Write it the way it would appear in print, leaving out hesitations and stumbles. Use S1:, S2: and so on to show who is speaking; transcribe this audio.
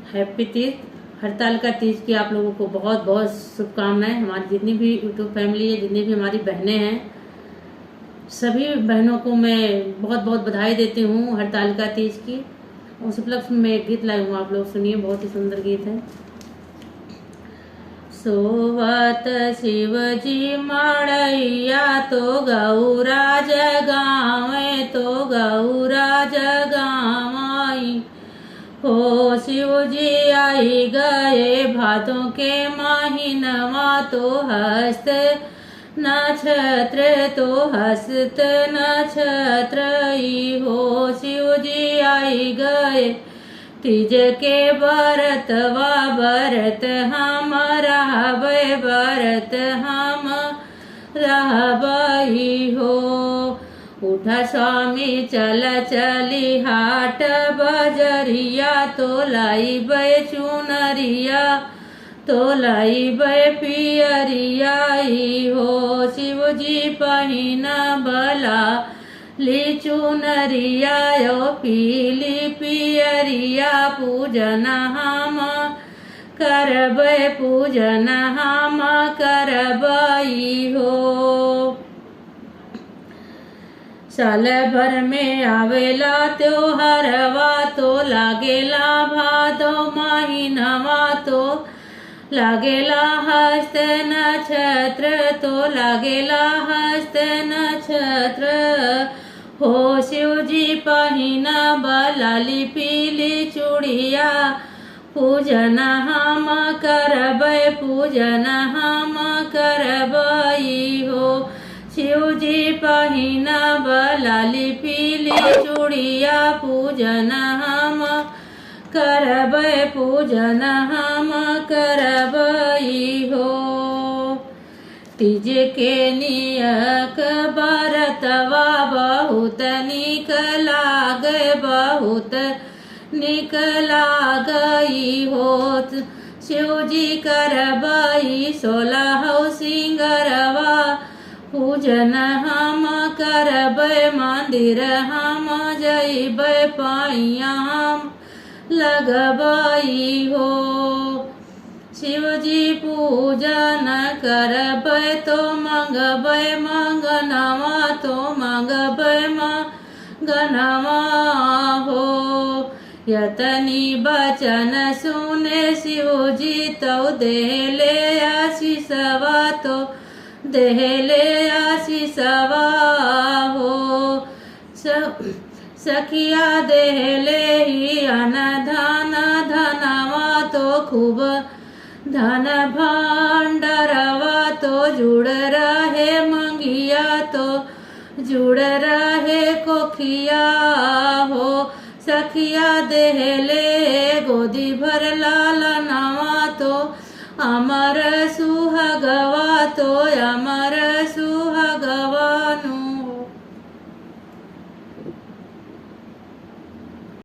S1: Happy Teej, Hartalika Teej की आप लोगों को बहुत बहुत शुभकामनाएं। हमारी जितनी भी यूट्यूब फैमिली है, जितनी भी हमारी बहनें हैं, सभी बहनों को मैं बहुत बहुत बधाई देती हूँ हरतालिका तीज की। उस उपलक्ष्य में एक गीत लाई हूँ, आप लोग सुनिए, बहुत ही सुंदर गीत है। सोवत शिवजी मड़ैया तो गौरा जगावे, तो गौरा जगावाई हो। शिवजी आई गए भादों के महीनवा, तो हस्त नक्षत्र, तो हस्त नक्षत्र हो। शिवजी आई गए तीज के बरतवा, बरत हम रहबै, बरत हम रहबै हो। उठा स्वामी चल चली हाट बजरिया, तो लाइबै चुनरिया, तो लाइबै पियरिया हो। शिवजी पहिना बला ली चुनरिया, यो पीली पियरिया, पूजन हम करबै, पूजन हम करबै हो। साल भर में आवेला त्योहारवा, तो लागेला भादो महीनवा, तो लागेला हस्त नक्षत्र, तो लागेला हस्त नक्षत्र हो। शिवजी पहिना बलाली पीली चूड़िया, पूजन हम करबै, पूजन हम करबै हो। शिवजी पहिना बलाली पीली चूड़िया, पूजन हम करबै, पूजन हम करबै हो। तीज के नियक बरतवा बहुत निक लागे, बहुत निक लागई हो। शिवजी करबै 16 सिंगरवा, पूजन हम करबै, मंदिर हम जइबै, पैया हम लगबै हो। शिवजी पूजन करबै, तो मंगबै मंगनवा, तो मंगबै मंगनवा हो। यतनी बचन सुने शिवजी, तो देले आशीषवा, तो देले आशीषवा हो। सखिया देले ही अनधन धनवा, तो खूब धन भंडरवा, तो जुड़ रहे मंगिया, तो जुड़ रहे कोखिया हो। सखिया देले गोदी भर लालनवा, तो अमर सुहागवा, तो अमर